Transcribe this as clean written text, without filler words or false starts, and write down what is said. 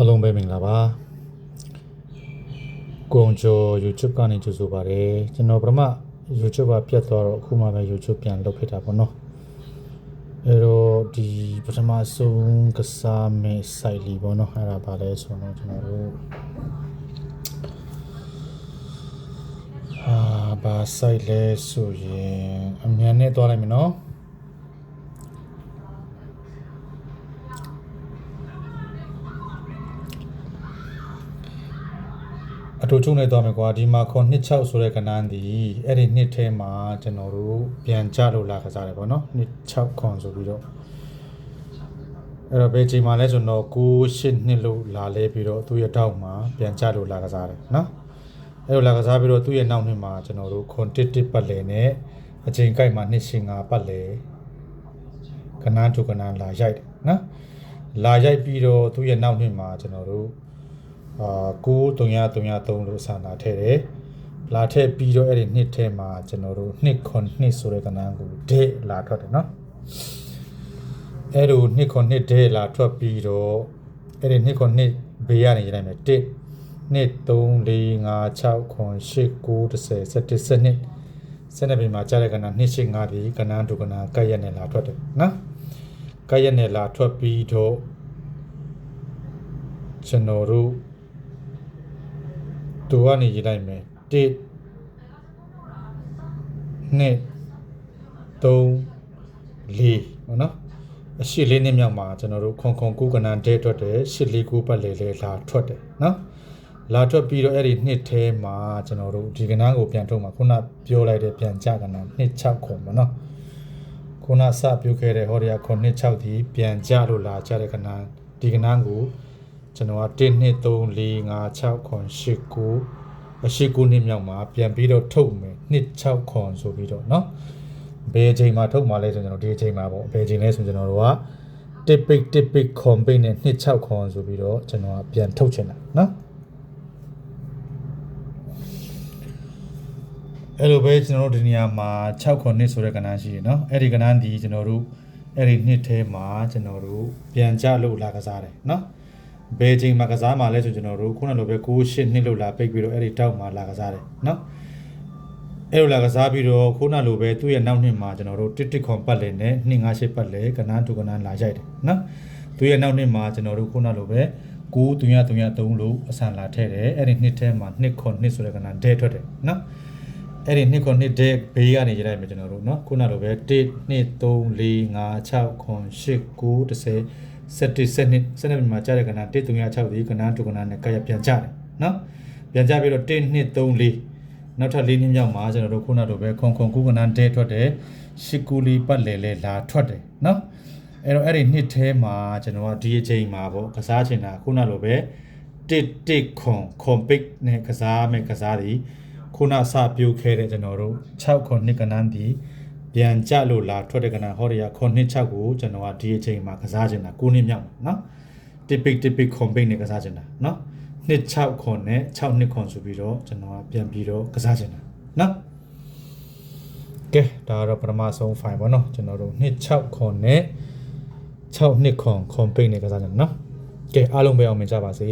အားလုံးပဲမင်္ဂလာပါကိုုံကျော် YouTube ကနေကြိုဆိုပါရစေကျွန်တော်ပထမ YouTube ကပြတ်သွားတော့အခုမှပဲ YouTube ပြန်လုပ်ဖြစ်တာပေါ့နော်အဲတော့ဒီပထမဆုံးကစားမဲ့ site လေးပေါ့နော်အဲ့ဒါပါလဲဆိုတော့ကျွန်တော်တို့ဘာ site လဲဆိုရင်အမြန်နဲ့သွားလိုက်မယ်နော်အတူချုံနေသွားမယ်ကွာဒီမှာခွန်26ဆိုတဲ့ကဏ္ဍဒီအဲ့ဒီနှစ်ထဲမှာကျွန်တော်တို့ပြန်ကြလို့လာကစားတယ်ပေါ့နော်26ခွန်ဆိုပြီးတော့အဲ့တော့ဘယ်ချိန်မှာလဲဆိုတော့98နှစ်လို့လာလဲပြီးတော့သူ့ရဲ့တောက်မှာပြန်ကြလို့လာကစားတယ်နော်အဲ့လိုလာကစားပြီးတော့သူ့ရဲ့နောက်နှစ်မှာကျွန်တော်တို့ခွန်11ပတ်လည်နဲ့အချိန်ကိုက်မှာ205ပတ်လည်ကဏ္ဍတူကဏ္ဍလာရိုက်တယ်နော်လာရိုက်ပြီးတော့သူ့ရဲ့နောက်နှစ်မှာကျွန်တော်တို့9333လို့ဆန္ဒထည့်တယ်လာထည့်ပြီးတော့အဲ့ဒီနှစ်ထဲမှာကျွန်တော်တို့2ခွန်2ဆိုတဲ့ကဏ္ဍကိုဒေလာထွက်တယ်နော်အဲ့လို2ခွန်2ဒေလာထွက်ပြီးတော့အဲ့ဒီ2ခွန်2ဘေးကနေရနိုင်မယ်1 2 3 4 5 6ခွန်8 9 10 11 12ပြင်မှာကြားတဲ့ကဏ္ဍ285ပြီးကဏ္ဍဒုကဏ္ဍကက်ရက်နဲ့လာထွက်တယ်နော်ကက်ရက်နဲ့လာထွက်ပြီးတော့ကျွန်တော်တို့သူကနေရေးလိုက်မယ်1 2 3 4ပေါ့နော်အရှိလေးနှစ်မြောက်မှာကျွန်တော်တို့ခွန်9ကဏ္ဍဒဲထွက်တယ်8 4 9ပတ်လေလေလာထွက်တယ်နော်လာထွက်ပြီးတော့အဲ့ဒီနှစ်ထဲမှာကျွန်တော်တို့ဒီကဏ္ဍကိုပြန်ထုတ်မှာခုနပြောလိုက်တဲ့ပြန်ကြကဏ္ဍ26ခွန်ပေါ့နော်ခုနစပြုခဲ့တဲ့ဟောဒီခွန်26ဒီပြန်ကြလို့လာကြတဲ့ကဏ္ဍဒီကဏ္ဍကိုကျွန်တော်က1 2 3 4 5 6ခွန်8 9အရှိ9နှစ်မြောက်မှာပြန်ပြီးတော့ထုတ်မယ်26ခွန်ဆိုပြီးတော့เนาะဘယ်ချိန်မှာထုတ်မှာလဲဆိုကျွန်တော်ဒီအချိန်မှာပေါ့ဘယ်ချိန်လဲဆိုကျွန်တော်တို့က typic campaign နဲ့26ခွန်ဆိုပြီးတော့ကျွန်တော်ကပြန်ထုတ်ချင်တာเนาะအဲ့လိုပဲကျွန်တော်တို့ဒီနေရာမှာ6ခွန်နှစ်ဆိုတဲ့ကဏ္ဍရှိတယ်เนาะအဲ့ဒီကဏ္ဍဒီကျွန်တော်တို့အဲ့ဒီနှစ်ထဲမှာကျွန်တော်တို့ပြန်ကြလို့လာကစားတယ်เนาะဘယ်ချိန်မှာကစားမှာလဲဆိုကျွန်တော်တို့ခုနလိုပဲ98နှစ်လို့လာပိတ်ပြီးတော့အဲ့ဒီတောက်မှာလာကစားတယ်เนาะအဲ့လိုလာကစားပြီးတော့ခုနလိုပဲသူ့ရဲ့နောက်နှစ်မှာကျွန်တော်တို့တစ်ခွန်ပတ်လေနဲ့258ပတ်လေကဏ္ဍဒုကဏ္ဍလာရိုက်တယ်เนาะသူ့ရဲ့နောက်နှစ်မှာကျွန်တော်တို့ခုနလိုပဲ9333လို့အဆန်လာထည့်တယ်အဲ့ဒီနှစ်ထဲမှာ2ခွန်2ဆိုတဲ့ကဏ္ဍဒဲထွက်တယ်เนาะအဲ့ဒီ2ခွန်2ဒဲဘေးကနေရေးလိုက်မယ်ကျွန်တော်တို့เนาะခုနလိုပဲ1 2 3 4 5 6ခွန်8 9 10 12မှာကြားတဲ့ကဏ္ဍ136ဒီကဏ္ဍဒုကဏ္ဍနဲ့ကရပြန်ကြတယ်နော်ပြန်ကြပြီးတော့1 2 3 4နောက်ထပ်4နှစ်မြောက်မှာကျွန်တော်တို့ခုနတို့ပဲခွန်9ကဏ္ဍတဲထွက်တယ်8 9လေးပတ်လေလေလာထွက်တယ်နော်အဲ့တော့အဲ့ဒီနှစ်ထဲမှာကျွန်တော်ကဒီအချိန်မှာပေါ့ကစားချင်တာခုနလိုပဲ1ခွန်ပိတ်နဲ့ကစားမယ်ကစားသည်ခုနစပြုတ်ခဲ့တဲ့ကျွန်တော်တို့6ခွန်2ကဏ္ဍဒီပြန်ကြလို့လာထွက်တဲ့ကဏ္ဍဟောဒီကခွန်26ကိုကျွန်တော်ကဒီအချိန်မှာကစားချင်တာ9နှစ်မြောက်เนาะ typic campaign နဲ့ကစားချင်တာเนาะ26ခွန်နဲ့6နှစ်ခွန်ဆိုပြီးတော့ကျွန်တော်ကပြန်ပြီးတော့ကစားချင်တာเนาะကဲဒါတော့ပထမဆုံး file ပေါ့เนาะကျွန်တော်တို့26ခွန်နဲ့6နှစ်ခွန် campaign နဲ့ကစားချင်တာเนาะကဲအားလုံးပဲအောင်မြင်ကြပါစေ